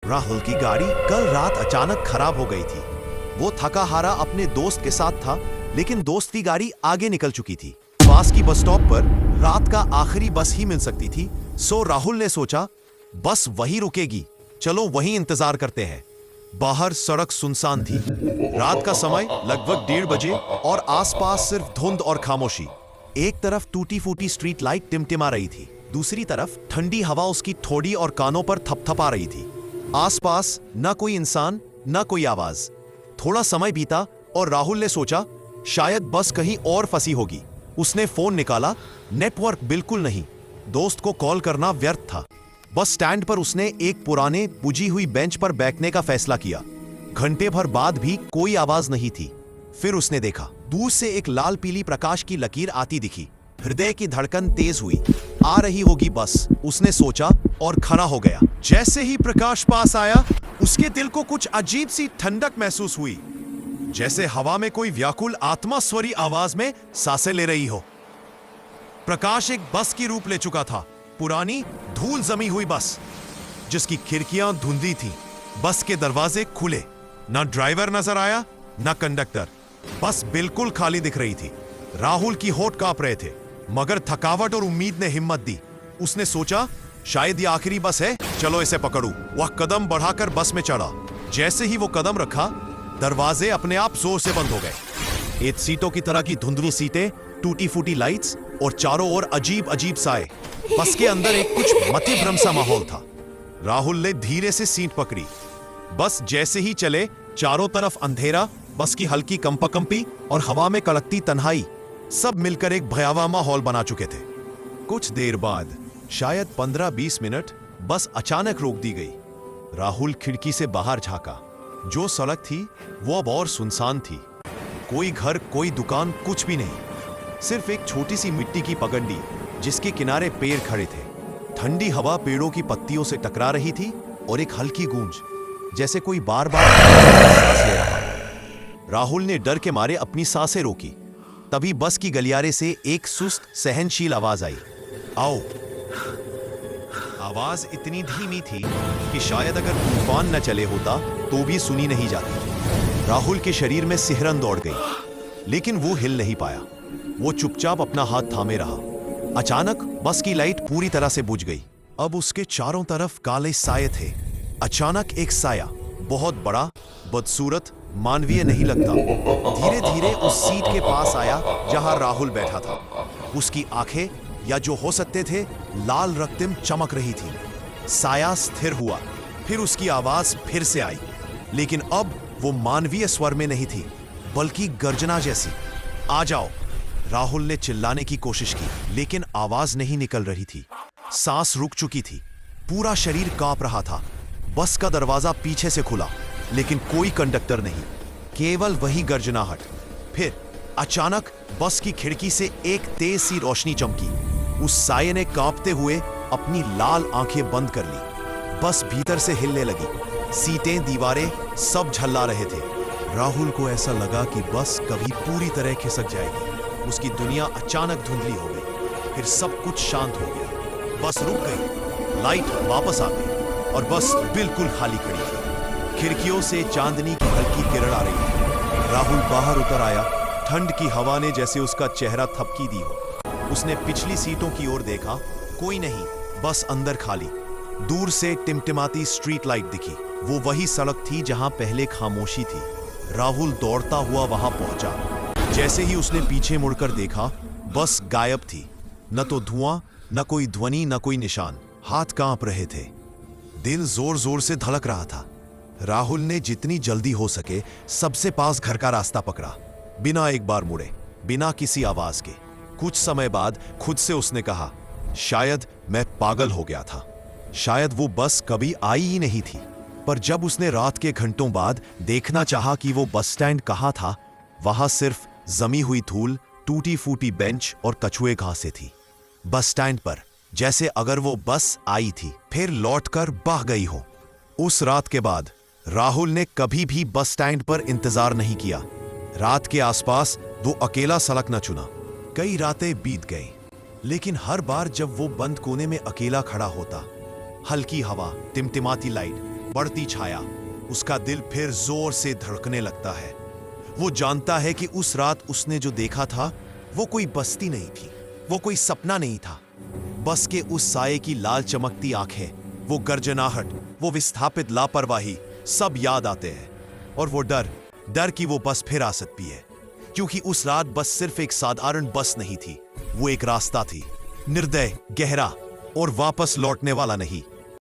राहुल की गाड़ी कल रात अचानक खराब हो गई थी। वो थका हारा अपने दोस्त के साथ था, लेकिन दोस्त की गाड़ी आगे निकल चुकी थी। पास की बस स्टॉप पर रात का आखिरी बस ही मिल सकती थी। सो राहुल ने सोचा, बस वही रुकेगी, चलो वहीं इंतजार करते हैं। बाहर सड़क सुनसान थी। रात का समय लगभग 1:30 बजे और आसपास सिर्फ धुंध और खामोशी। एक तरफ टूटी फूटी स्ट्रीट लाइट टिमटिमा रही थी, दूसरी तरफ ठंडी हवा उसकी ठोड़ी और कानों पर थपथपा रही थी। आसपास न कोई इंसान, न कोई आवाज। थोड़ा समय बीता और राहुल ने सोचा, शायद बस कहीं और फंसी होगी। उसने फोन निकाला, नेटवर्क बिल्कुल नहीं। दोस्त को कॉल करना व्यर्थ था। बस स्टैंड पर उसने एक पुराने बुझी हुई बेंच पर बैठने का फैसला किया। घंटे भर बाद भी कोई आवाज नहीं थी। फिर उसने देखा, दूर से एक लाल पीली प्रकाश की लकीर आती दिखी। हृदय की धड़कन तेज हुई। आ रही होगी बस, उसने सोचा और खड़ा हो गया। जैसे ही प्रकाश पास आया, उसके दिल को कुछ अजीब सी ठंडक महसूस हुई, जैसे हवा में कोई व्याकुल आत्मा स्वरी आवाज में सांसें ले रही हो। प्रकाश एक बस की रूप ले चुका था, पुरानी धूल जमी हुई बस, जिसकी खिड़कियां धुंधली थीं। बस के दरवाजे खुले, ना ड्राइवर नजर आया, ना कंडक्टर। बस बिल्कुल खाली दिख रही थी। राहुल की होठ कांप रहे थे, मगर थकावट और उम्मीद ने हिम्मत दी। उसने सोचा, शायद ये आखिरी बस है, चलो इसे पकड़ूं। वह कदम बढ़ाकर बस में चढ़ा। जैसे ही वो कदम रखा, दरवाजे अपने आप जोर से बंद हो गए। 8 सीटों की तरह की धुंधली सीटें, टूटी फूटी लाइट्स और चारों ओर अजीब अजीब साए। बस के अंदर एक कुछ मतिभ्रम सा माहौल था। राहुल ने धीरे से सीट पकड़ी। बस जैसे ही चले, चारों तरफ अंधेरा, बस की हल्की कंपकंपी और हवा में कड़कती तन्हाई, सब मिलकर एक भयावह माहौल बना चुके थे। कुछ देर बाद, शायद 15-20 मिनट, बस अचानक रोक दी गई। राहुल खिड़की से बाहर झांका। जो सड़क थी वो अब और सुनसान थी। कोई घर, कोई दुकान, कुछ भी नहीं। सिर्फ एक छोटी सी मिट्टी की पगडंडी, जिसके किनारे पेड़ खड़े थे। ठंडी हवा पेड़ों की पत्तियों से टकरा रही थी और एक हल्की गूंज, जैसे कोई बार बार सांस ले रहा। राहुल ने डर के मारे अपनी सांसें रोकी। तभी बस की गलियारे से एक सुस्त सहनशील आवाज आई, आओ। आवाज इतनी धीमी थी कि शायद अगर तूफान न चले होता तो भी सुनी नहीं जाती। राहुल के शरीर में सिहरन दौड़ गई, लेकिन वो हिल नहीं पाया। वो चुपचाप अपना हाथ थामे रहा। अचानक बस की लाइट पूरी तरह से बुझ गई। अब उसके चारों तरफ काले साये थे। अचानक एक साया, बहुत बड़ा, बदसूरत, मानवीय नहीं लगता, धीरे धीरे उस सीट के पास आया जहां राहुल बैठा था। उसकी आंखें, या जो हो सकते थे, लाल रक्तिम चमक रही थी। साया स्थिर हुआ, फिर उसकी आवाज फिर से आई, लेकिन अब वो मानवीय स्वर में नहीं थी, बल्कि गर्जना जैसी। आ जाओ। राहुल ने चिल्लाने की कोशिश की, लेकिन आवाज नहीं निकल रही थी। सांस रुक चुकी थी, पूरा शरीर कांप रहा था। बस का दरवाजा पीछे से खुला, लेकिन कोई कंडक्टर नहीं, केवल वही गर्जनाहट। फिर अचानक बस की खिड़की से एक तेज सी रोशनी चमकी। उस साये ने कांपते हुए अपनी लाल आंखें बंद कर ली। बस भीतर से हिलने लगी। सीटें, दीवारें, सब झल्ला रहे थे। राहुल को ऐसा लगा कि बस कभी पूरी तरह खिसक जाएगी। उसकी दुनिया अचानक धुंधली हो गई। फिर सब कुछ शांत हो गया। बस रुक गई, लाइट वापस आ गई और बस बिल्कुल खाली खड़ी थी। खिड़कियों से चांदनी की हल्की किरण आ रही थी। राहुल बाहर उतर आया। ठंड की हवा ने जैसे उसका चेहरा थपकी दी हो। उसने पिछली सीटों की ओर देखा, कोई नहीं, बस अंदर खाली। दूर से टिमटिमाती स्ट्रीट लाइट दिखी। वो वही सड़क थी जहां पहले खामोशी थी। राहुल दौड़ता हुआ वहां पहुंचा। जैसे ही उसने पीछे मुड़कर देखा, बस गायब थी। न तो धुआं, न कोई ध्वनि, न कोई निशान। हाथ कांप रहे थे, दिल जोर जोर से धड़क रहा था। राहुल ने जितनी जल्दी हो सके सबसे पास घर का रास्ता पकड़ा, बिना एक बार मुड़े, बिना किसी आवाज के। कुछ समय बाद खुद से उसने कहा, शायद मैं पागल हो गया था, शायद वो बस कभी आई ही नहीं थी। पर जब उसने रात के घंटों बाद देखना चाहा कि वो बस स्टैंड कहाँ था, वहां सिर्फ जमी हुई धूल, टूटी फूटी बेंच और कछुए घासें थी। बस स्टैंड पर, जैसे अगर वो बस आई थी, फिर लौटकर बह गई हो। उस रात के बाद राहुल ने कभी भी बस स्टैंड पर इंतजार नहीं किया। रात के आसपास वो अकेला सड़क न चुना। कई रातें बीत गई, लेकिन हर बार जब वो बंद कोने में अकेला खड़ा होता, हल्की हवा, टिमटिमाती लाइट बढ़ती छाया। उसका दिल फिर जोर से धड़कने लगता है। वो जानता है कि उस रात उसने जो देखा था वो कोई बस्ती नहीं थी, वो कोई सपना नहीं था। बस के उस साये की लाल चमकती आंखें, वो गर्जनाहट, वो विस्थापित लापरवाही सब याद आते हैं। और वो डर कि वो बस फिर आ सकती है, क्योंकि उस रात बस सिर्फ एक साधारण बस नहीं थी, वो एक रास्ता थी, निर्दय, गहरा और वापस लौटने वाला नहीं।